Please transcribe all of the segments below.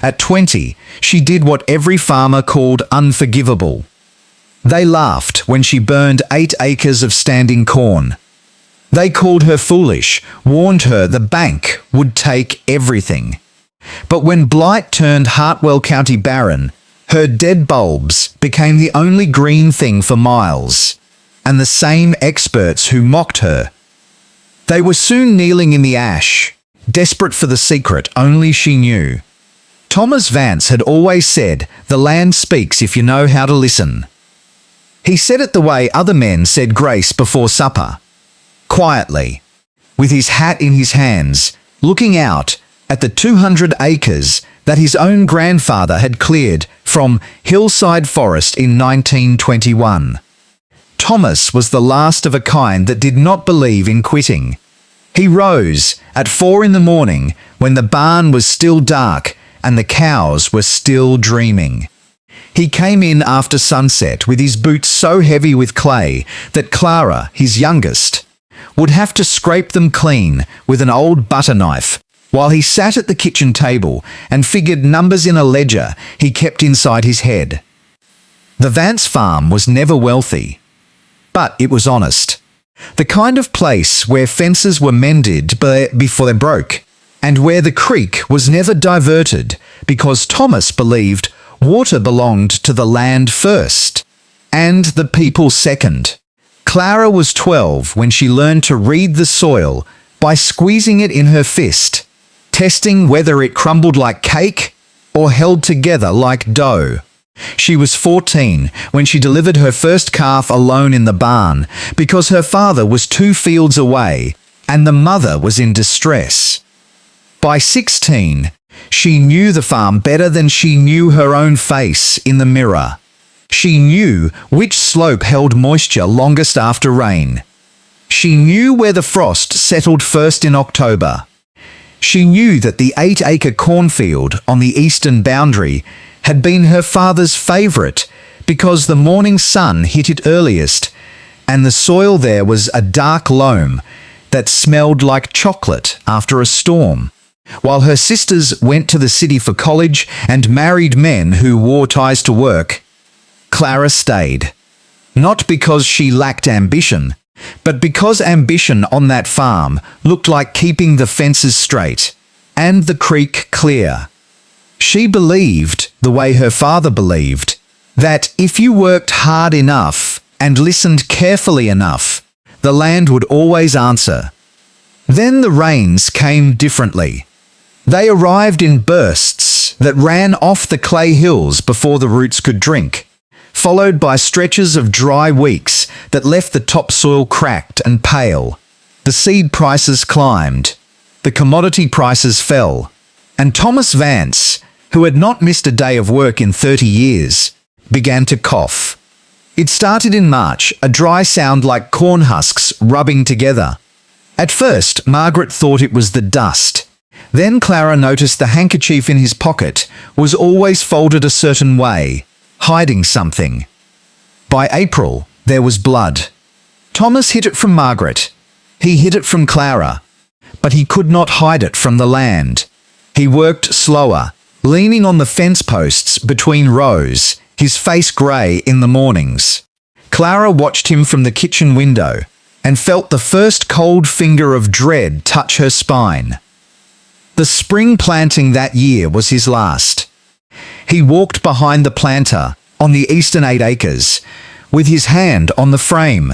At 20, she did what every farmer called unforgivable. They laughed when she burned 8 acres of standing corn. They called her foolish, warned her the bank would take everything. But when blight turned Hartwell County barren, her dead bulbs became the only green thing for miles, and the same experts who mocked her. They were soon kneeling in the ash, desperate for the secret only she knew. Thomas Vance had always said, "The land speaks if you know how to listen." He said it the way other men said grace before supper, quietly, with his hat in his hands, looking out at the 200 acres that his own grandfather had cleared from hillside forest in 1921. Thomas was the last of a kind that did not believe in quitting. He rose at 4 in the morning when the barn was still dark and the cows were still dreaming. He came in after sunset with his boots so heavy with clay that Clara, his youngest, would have to scrape them clean with an old butter knife, while he sat at the kitchen table and figured numbers in a ledger he kept inside his head. The Vance farm was never wealthy, but it was honest. The kind of place where fences were mended before they broke, and where the creek was never diverted because Thomas believed water belonged to the land first, and the people second. Clara was 12 when she learned to read the soil by squeezing it in her fist, testing whether it crumbled like cake or held together like dough. She was 14 when she delivered her first calf alone in the barn because her father was 2 fields away and the mother was in distress. By 16, she knew the farm better than she knew her own face in the mirror. She knew which slope held moisture longest after rain. She knew where the frost settled first in October. She knew that the 8-acre cornfield on the eastern boundary had been her father's favourite because the morning sun hit it earliest, and the soil there was a dark loam that smelled like chocolate after a storm. While her sisters went to the city for college and married men who wore ties to work, Clara stayed. Not because she lacked ambition, but because ambition on that farm looked like keeping the fences straight and the creek clear. She believed, the way her father believed, that if you worked hard enough and listened carefully enough, the land would always answer. Then the rains came differently. They arrived in bursts that ran off the clay hills before the roots could drink, followed by stretches of dry weeks that left the topsoil cracked and pale. The seed prices climbed, the commodity prices fell, and Thomas Vance, who had not missed a day of work in 30 years, began to cough. It started in March, a dry sound like corn husks rubbing together. At first, Margaret thought it was the dust. Then Clara noticed the handkerchief in his pocket was always folded a certain way, hiding something. By April, there was blood. Thomas hid it from Margaret. He hid it from Clara. But he could not hide it from the land. He worked slower, leaning on the fence posts between rows, his face grey in the mornings. Clara watched him from the kitchen window and felt the first cold finger of dread touch her spine. The spring planting that year was his last. He walked behind the planter on the eastern 8 acres, with his hand on the frame,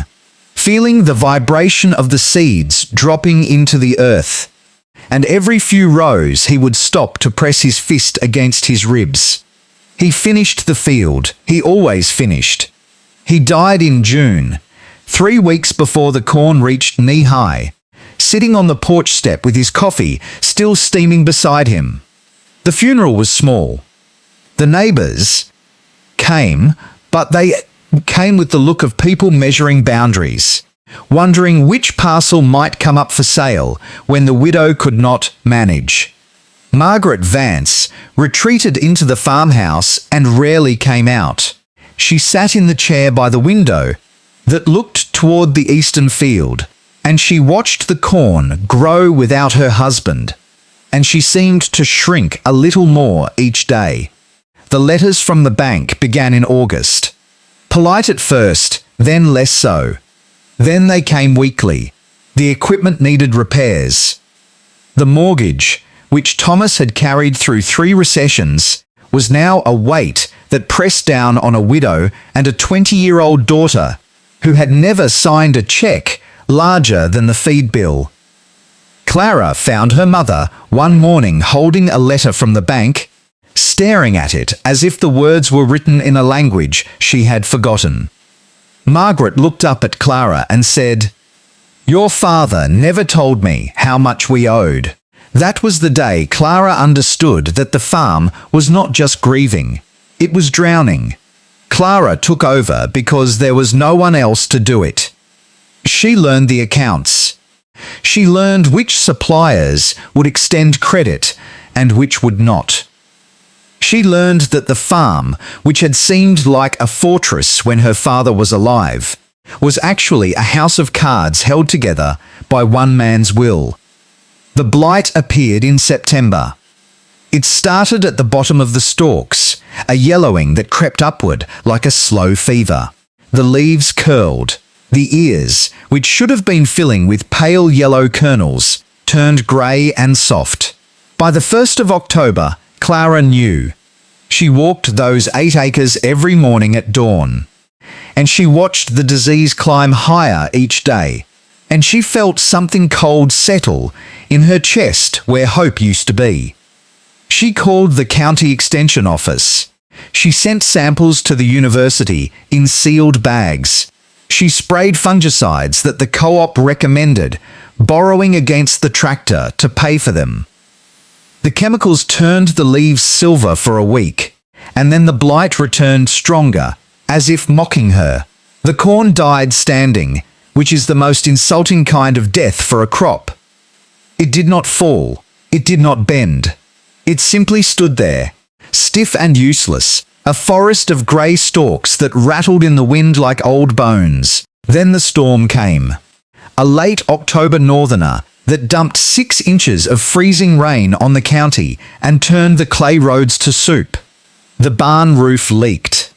feeling the vibration of the seeds dropping into the earth. And every few rows he would stop to press his fist against his ribs. He finished the field. He always finished. He died in June, 3 weeks before the corn reached knee-high, sitting on the porch step with his coffee still steaming beside him. The funeral was small. The neighbours came, but they came with the look of people measuring boundaries, wondering which parcel might come up for sale when the widow could not manage. Margaret Vance retreated into the farmhouse and rarely came out. She sat in the chair by the window that looked toward the eastern field, and she watched the corn grow without her husband. and she seemed to shrink a little more each day. The letters from the bank began in August. Polite at first, then less so. Then they came weekly. The equipment needed repairs. The mortgage, which Thomas had carried through 3 recessions, was now a weight that pressed down on a widow and a 20-year-old daughter who had never signed a check larger than the feed bill. Clara found her mother one morning holding a letter from the bank, staring at it as if the words were written in a language she had forgotten. Margaret looked up at Clara and said, "Your father never told me how much we owed." That was the day Clara understood that the farm was not just grieving, it was drowning. Clara took over because there was no one else to do it. She learned the accounts. She learned which suppliers would extend credit and which would not. She learned that the farm, which had seemed like a fortress when her father was alive, was actually a house of cards held together by one man's will. The blight appeared in September. It started at the bottom of the stalks, a yellowing that crept upward like a slow fever. The leaves curled. The ears, which should have been filling with pale yellow kernels, turned grey and soft. By the 1st of October, Clara knew. She walked those 8 acres every morning at dawn. And she watched the disease climb higher each day. And she felt something cold settle in her chest where hope used to be. She called the county extension office. She sent samples to the university in sealed bags. She sprayed fungicides that the co-op recommended, borrowing against the tractor to pay for them. The chemicals turned the leaves silver for a week, and then the blight returned stronger, as if mocking her. The corn died standing, which is the most insulting kind of death for a crop. It did not fall. It did not bend. It simply stood there, stiff and useless, a forest of grey stalks that rattled in the wind like old bones. Then the storm came. A late October northerner that dumped 6 inches of freezing rain on the county and turned the clay roads to soup. The barn roof leaked.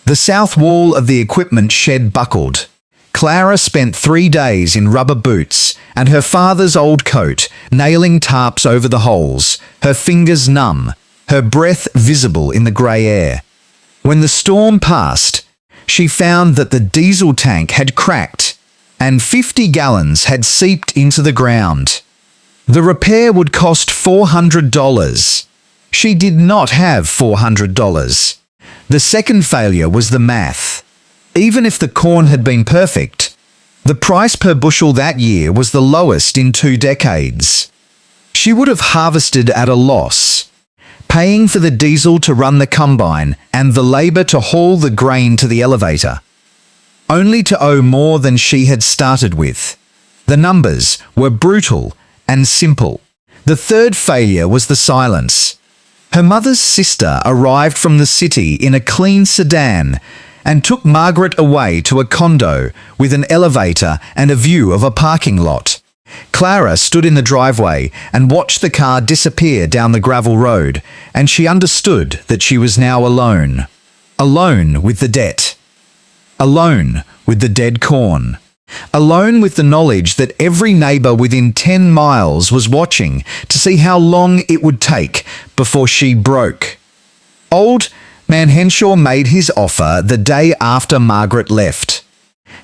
The south wall of the equipment shed buckled. Clara spent 3 days in rubber boots and her father's old coat, nailing tarps over the holes, her fingers numb, her breath visible in the grey air. When the storm passed, she found that the diesel tank had cracked and 50 gallons had seeped into the ground. The repair would cost $400. She did not have $400. The second failure was the math. Even if the corn had been perfect, the price per bushel that year was the lowest in 2 decades. She would have harvested at a loss, paying for the diesel to run the combine and the labour to haul the grain to the elevator, only to owe more than she had started with. The numbers were brutal and simple. The third failure was the silence. Her mother's sister arrived from the city in a clean sedan and took Margaret away to a condo with an elevator and a view of a parking lot. Clara stood in the driveway and watched the car disappear down the gravel road, and she understood that she was now alone. Alone with the debt. Alone with the dead corn. Alone with the knowledge that every neighbour within 10 miles was watching to see how long it would take before she broke. Old Man Henshaw made his offer the day after Margaret left.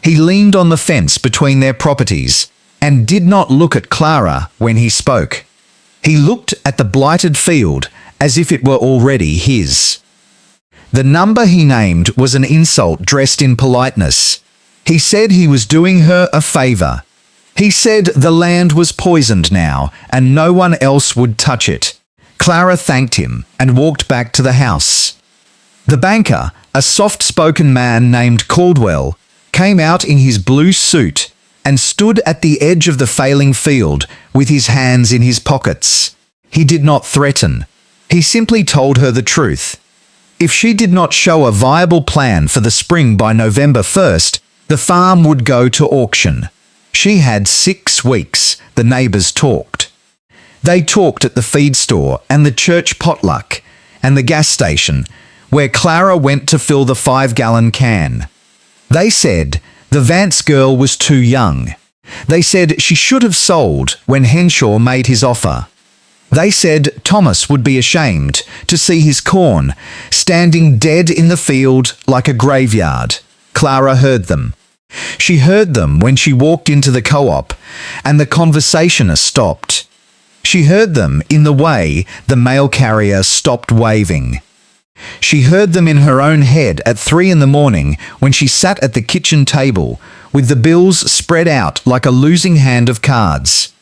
He leaned on the fence between their properties and did not look at Clara when he spoke. He looked at the blighted field as if it were already his. The number he named was an insult dressed in politeness. He said he was doing her a favour. He said the land was poisoned now and no one else would touch it. Clara thanked him and walked back to the house. The banker, a soft-spoken man named Caldwell, came out in his blue suit and stood at the edge of the failing field with his hands in his pockets. He did not threaten. He simply told her the truth. If she did not show a viable plan for the spring by November 1st, the farm would go to auction. She had 6 weeks, the neighbours talked. They talked at the feed store and the church potluck and the gas station, where Clara went to fill the 5-gallon can. They said the Vance girl was too young. They said she should have sold when Henshaw made his offer. They said Thomas would be ashamed to see his corn standing dead in the field like a graveyard. Clara heard them. She heard them when she walked into the co-op and the conversationist stopped. She heard them in the way the mail carrier stopped waving. She heard them in her own head at 3 a.m. when she sat at the kitchen table with the bills spread out like a losing hand of cards.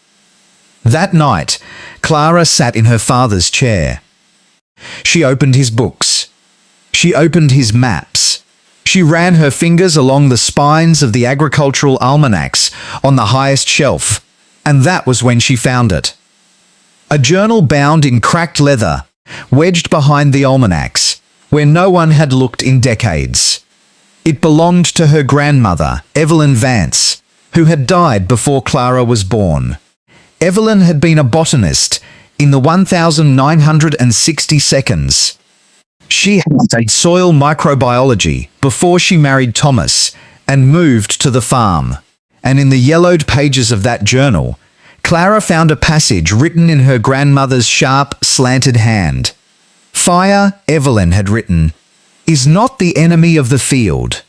That night, Clara sat in her father's chair. She opened his books. She opened his maps. She ran her fingers along the spines of the agricultural almanacs on the highest shelf, and that was when she found it. A journal bound in cracked leather, wedged behind the almanacs, where no one had looked in decades. It belonged to her grandmother, Evelyn Vance, who had died before Clara was born. Evelyn had been a botanist in the 1960 seconds. She had studied soil microbiology before she married Thomas and moved to the farm. And in the yellowed pages of that journal, Clara found a passage written in her grandmother's sharp, slanted hand. Fire, Evelyn had written, is not the enemy of the field.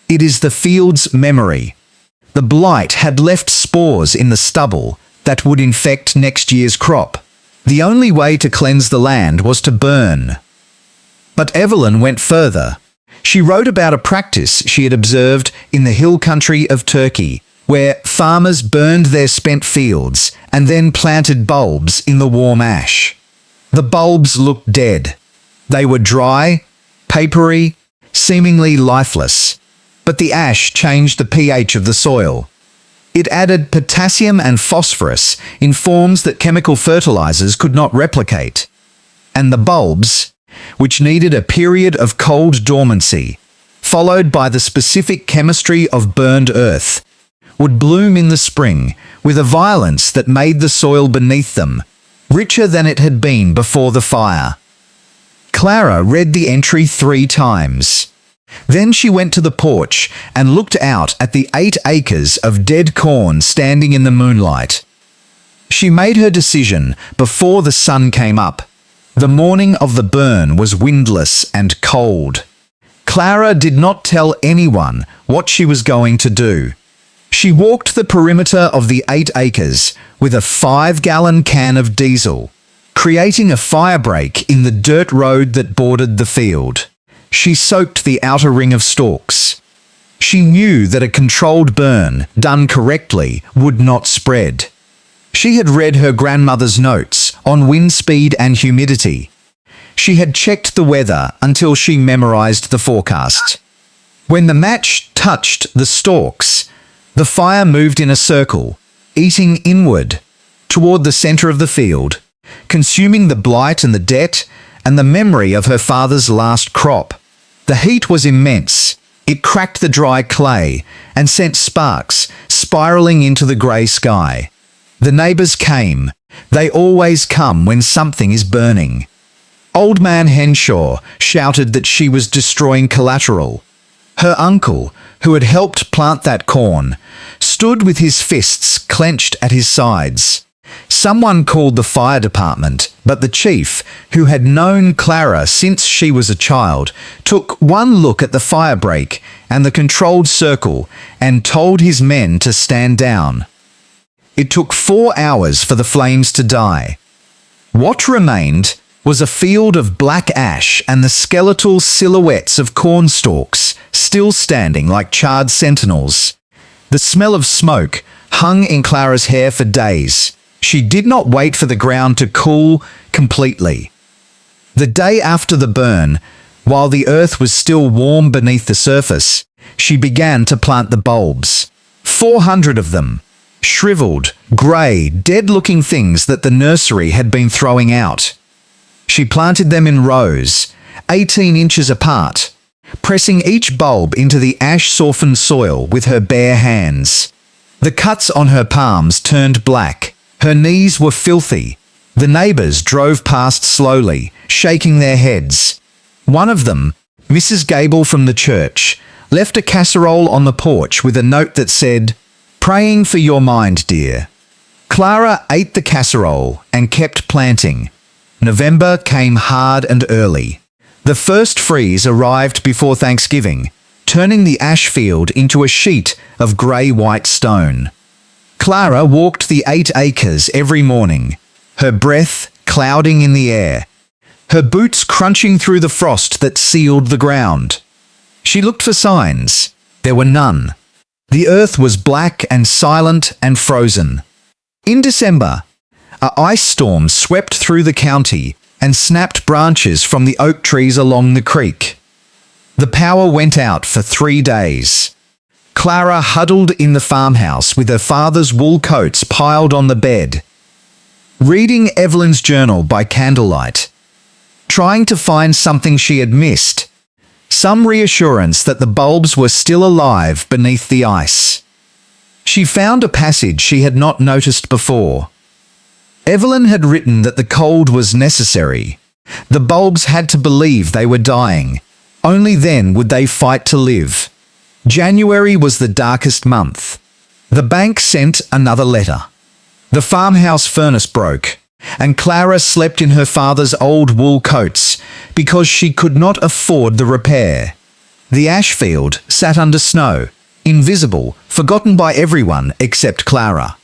It is the field's memory. The blight had left spores in the stubble that would infect next year's crop. The only way to cleanse the land was to burn. But Evelyn went further. She wrote about a practice she had observed in the hill country of Turkey, where farmers burned their spent fields and then planted bulbs in the warm ash. The bulbs looked dead. They were dry, papery, seemingly lifeless. But the ash changed the pH of the soil. It added potassium and phosphorus in forms that chemical fertilizers could not replicate. And the bulbs, which needed a period of cold dormancy, followed by the specific chemistry of burned earth, would bloom in the spring with a violence that made the soil beneath them richer than it had been before the fire. Clara read the entry 3 times. Then she went to the porch and looked out at the 8 acres of dead corn standing in the moonlight. She made her decision before the sun came up. The morning of the burn was windless and cold. Clara did not tell anyone what she was going to do. She walked the perimeter of the 8 acres with a 5-gallon can of diesel, creating a firebreak in the dirt road that bordered the field. She soaked the outer ring of stalks. She knew that a controlled burn, done correctly, would not spread. She had read her grandmother's notes on wind speed and humidity. She had checked the weather until she memorized the forecast. When the match touched the stalks, the fire moved in a circle, eating inward, toward the center of the field, consuming the blight and the debt and the memory of her father's last crop. The heat was immense. It cracked the dry clay and sent sparks spiraling into the grey sky. The neighbors came. They always come when something is burning. Old Man Henshaw shouted that she was destroying collateral. Her uncle, who had helped plant that corn, stood with his fists clenched at his sides. Someone called the fire department, but the chief, who had known Clara since she was a child, took one look at the firebreak and the controlled circle and told his men to stand down. It took 4 hours for the flames to die. What remained was a field of black ash and the skeletal silhouettes of corn stalks still standing like charred sentinels. The smell of smoke hung in Clara's hair for days. She did not wait for the ground to cool completely. The day after the burn, while the earth was still warm beneath the surface, she began to plant the bulbs. 400 of them. Shriveled, grey, dead-looking things that the nursery had been throwing out. She planted them in rows, 18 inches apart, pressing each bulb into the ash-softened soil with her bare hands. The cuts on her palms turned black. Her knees were filthy. The neighbours drove past slowly, shaking their heads. One of them, Mrs. Gable from the church, left a casserole on the porch with a note that said, "Praying for your mind, dear." Clara ate the casserole and kept planting. November came hard and early. The first freeze arrived before Thanksgiving, turning the ash field into a sheet of grey-white stone. Clara walked the 8 acres every morning, her breath clouding in the air, her boots crunching through the frost that sealed the ground. She looked for signs. There were none. The earth was black and silent and frozen. In December, an ice storm swept through the county and snapped branches from the oak trees along the creek. The power went out for 3 days. Clara huddled in the farmhouse with her father's wool coats piled on the bed, reading Evelyn's journal by candlelight, trying to find something she had missed, some reassurance that the bulbs were still alive beneath the ice. She found a passage she had not noticed before. Evelyn had written that the cold was necessary. The bulbs had to believe they were dying. Only then would they fight to live. January was the darkest month. The bank sent another letter. The farmhouse furnace broke, and Clara slept in her father's old wool coats because she could not afford the repair. The ash field sat under snow, invisible, forgotten by everyone except Clara.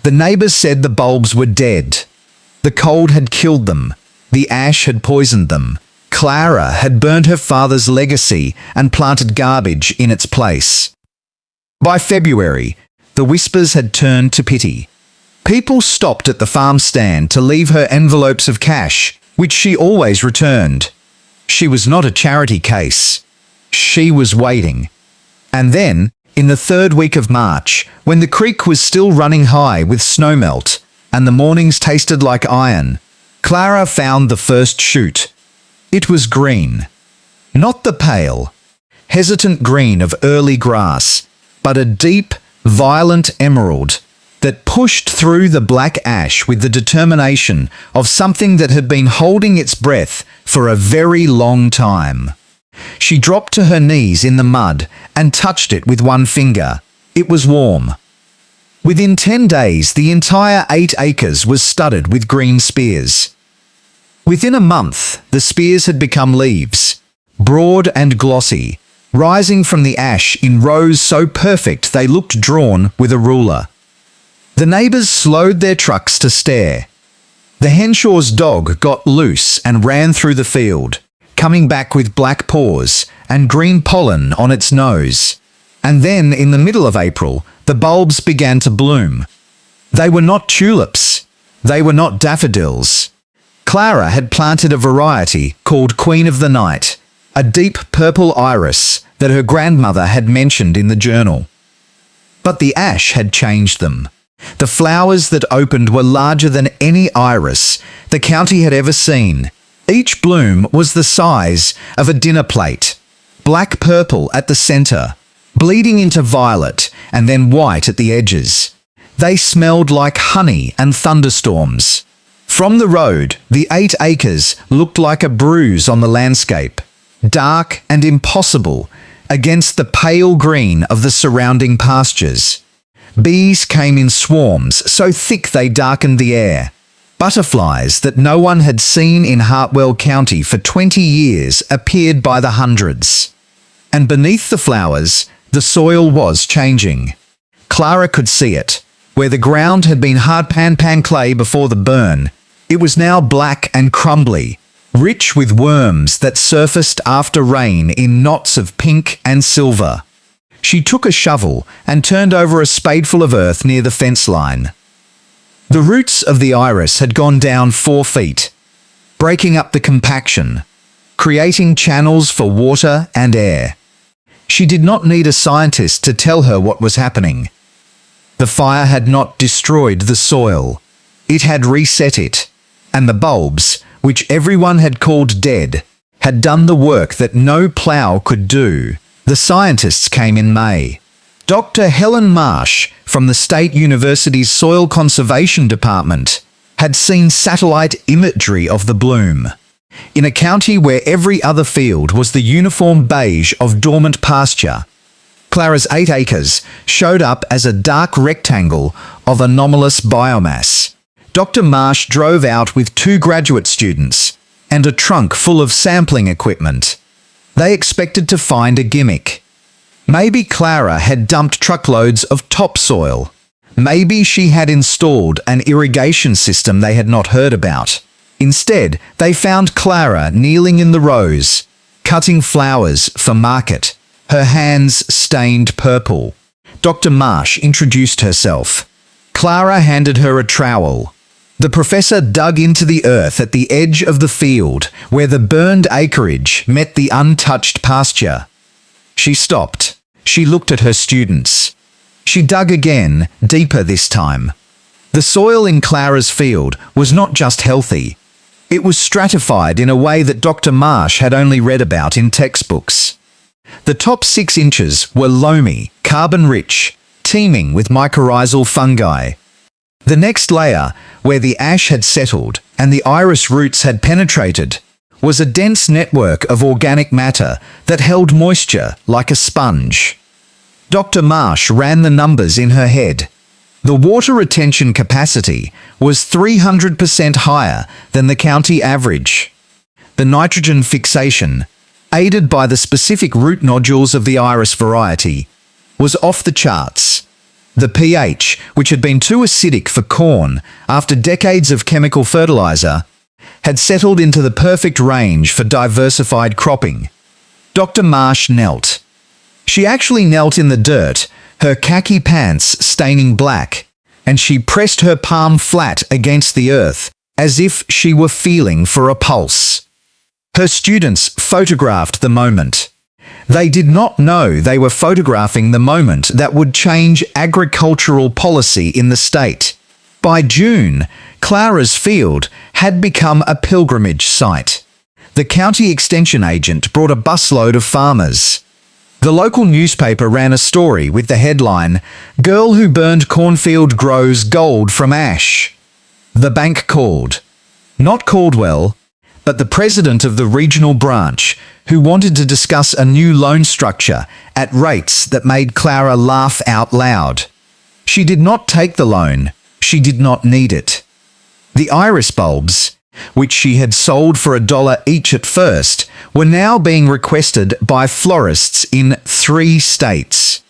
The neighbours said the bulbs were dead. The cold had killed them. The ash had poisoned them. Clara had burned her father's legacy and planted garbage in its place. By February, the whispers had turned to pity. People stopped at the farm stand to leave her envelopes of cash, which she always returned. She was not a charity case. She was waiting. And then, in the 3rd week of March, when the creek was still running high with snowmelt and the mornings tasted like iron, Clara found the first shoot. It was green. Not the pale, hesitant green of early grass, but a deep, violent emerald that pushed through the black ash with the determination of something that had been holding its breath for a very long time. She dropped to her knees in the mud and touched it with one finger. It was warm. Within 10 days, the entire 8 acres was studded with green spears. Within a month, the spears had become leaves, broad and glossy, rising from the ash in rows so perfect they looked drawn with a ruler. The neighbours slowed their trucks to stare. The Henshaw's dog got loose and ran through the field, coming back with black paws and green pollen on its nose. And then, in the middle of April, the bulbs began to bloom. They were not tulips. They were not daffodils. Clara had planted a variety called Queen of the Night, a deep purple iris that her grandmother had mentioned in the journal. But the ash had changed them. The flowers that opened were larger than any iris the county had ever seen. Each bloom was the size of a dinner plate, black purple at the centre, bleeding into violet and then white at the edges. They smelled like honey and thunderstorms. From the road, the 8 acres looked like a bruise on the landscape, dark and impossible against the pale green of the surrounding pastures. Bees came in swarms so thick they darkened the air. Butterflies that no one had seen in Hartwell County for 20 years appeared by the hundreds. And beneath the flowers, the soil was changing. Clara could see it. Where the ground had been hard pan clay before the burn, it was now black and crumbly, rich with worms that surfaced after rain in knots of pink and silver. She took a shovel and turned over a spadeful of earth near the fence line. The roots of the iris had gone down 4 feet, breaking up the compaction, creating channels for water and air. She did not need a scientist to tell her what was happening. The fire had not destroyed the soil. It had reset it, and the bulbs, which everyone had called dead, had done the work that no plough could do. The scientists came in May. Dr. Helen Marsh from the State University's Soil Conservation Department, had seen satellite imagery of the bloom. In a county where every other field was the uniform beige of dormant pasture, Clara's 8 acres showed up as a dark rectangle of anomalous biomass. Dr. Marsh drove out with 2 graduate students and a trunk full of sampling equipment. They expected to find a gimmick. Maybe Clara had dumped truckloads of topsoil. Maybe she had installed an irrigation system they had not heard about. Instead, they found Clara kneeling in the rows, cutting flowers for market, her hands stained purple. Dr. Marsh introduced herself. Clara handed her a trowel. The professor dug into the earth at the edge of the field where the burned acreage met the untouched pasture. She stopped. She looked at her students. She dug again, deeper this time. The soil in Clara's field was not just healthy. It was stratified in a way that Dr. Marsh had only read about in textbooks. The top 6 inches were loamy, carbon-rich, teeming with mycorrhizal fungi. The next layer, where the ash had settled and the iris roots had penetrated, was a dense network of organic matter that held moisture like a sponge. Dr. Marsh ran the numbers in her head. The water retention capacity was 300% higher than the county average. The nitrogen fixation, aided by the specific root nodules of the iris variety, was off the charts. The pH, which had been too acidic for corn after decades of chemical fertilizer, had settled into the perfect range for diversified cropping. Dr. Marsh knelt. She actually knelt in the dirt, her khaki pants staining black, and she pressed her palm flat against the earth, as if she were feeling for a pulse. Her students photographed the moment. They did not know they were photographing the moment that would change agricultural policy in the state. By June, Clara's field had become a pilgrimage site. The county extension agent brought a busload of farmers. The local newspaper ran a story with the headline, "Girl who burned cornfield grows gold from ash." The bank called. Not Caldwell, but the president of the regional branch, who wanted to discuss a new loan structure at rates that made Clara laugh out loud. She did not take the loan. She did not need it. The iris bulbs, which she had sold for $1 each at first, were now being requested by florists in 3 states.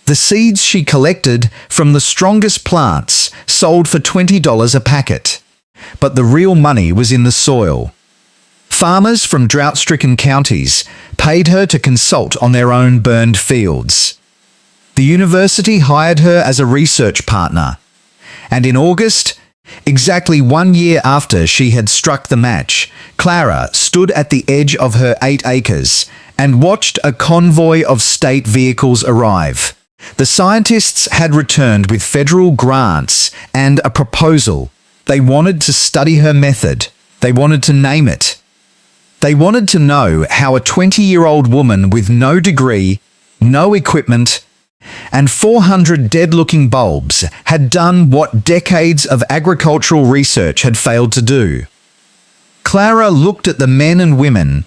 The seeds she collected from the strongest plants sold for $20 a packet. But the real money was in the soil. Farmers from drought-stricken counties paid her to consult on their own burned fields. The university hired her as a research partner, and in August, exactly 1 year after she had struck the match, Clara stood at the edge of her 8 acres and watched a convoy of state vehicles arrive. The scientists had returned with federal grants and a proposal. They wanted to study her method. They wanted to name it. They wanted to know how a 20-year-old woman with no degree, no equipment, and 400 dead-looking bulbs had done what decades of agricultural research had failed to do. Clara looked at the men and women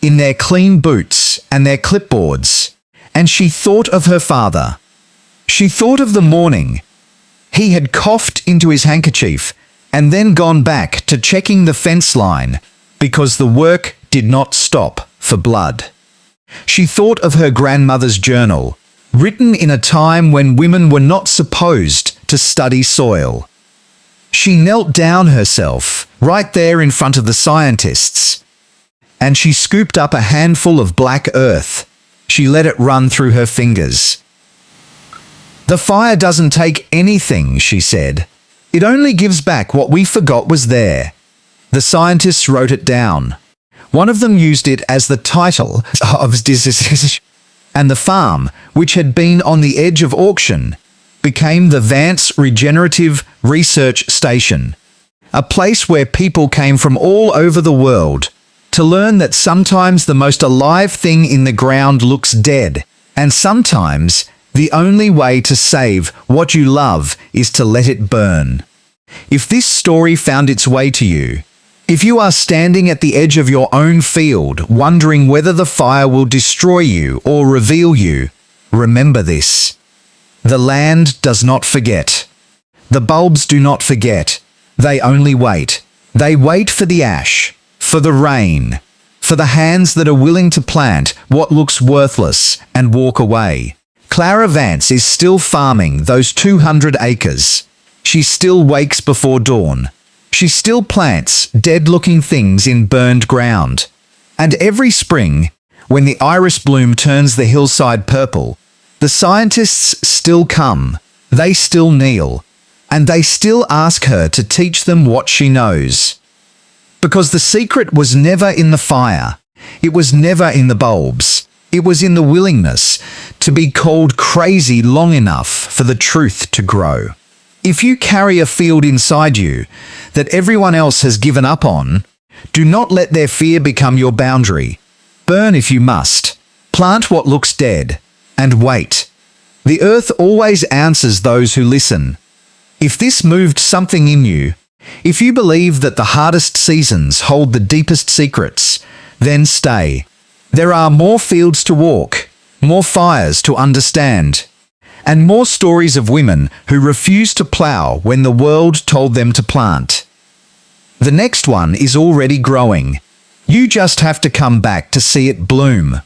in their clean boots and their clipboards, and she thought of her father. She thought of the morning he had coughed into his handkerchief and then gone back to checking the fence line because the work did not stop for blood. She thought of her grandmother's journal, written in a time when women were not supposed to study soil. She knelt down herself, right there in front of the scientists, and she scooped up a handful of black earth. She let it run through her fingers. "The fire doesn't take anything," she said. "It only gives back what we forgot was there." The scientists wrote it down. One of them used it as the title of his and the farm, which had been on the edge of auction, became the Vance Regenerative Research Station, a place where people came from all over the world to learn that sometimes the most alive thing in the ground looks dead, and sometimes the only way to save what you love is to let it burn. If this story found its way to you, if you are standing at the edge of your own field, wondering whether the fire will destroy you or reveal you, remember this. The land does not forget. The bulbs do not forget. They only wait. They wait for the ash, for the rain, for the hands that are willing to plant what looks worthless and walk away. Clara Vance is still farming those 200 acres. She still wakes before dawn. She still plants dead-looking things in burned ground. And every spring, when the iris bloom turns the hillside purple, the scientists still come, they still kneel, and they still ask her to teach them what she knows. Because the secret was never in the fire, it was never in the bulbs, it was in the willingness to be called crazy long enough for the truth to grow. If you carry a field inside you that everyone else has given up on, do not let their fear become your boundary. Burn if you must. Plant what looks dead, and wait. The earth always answers those who listen. If this moved something in you, if you believe that the hardest seasons hold the deepest secrets, then stay. There are more fields to walk, more fires to understand, and more stories of women who refused to plow when the world told them to plant. The next one is already growing. You just have to come back to see it bloom.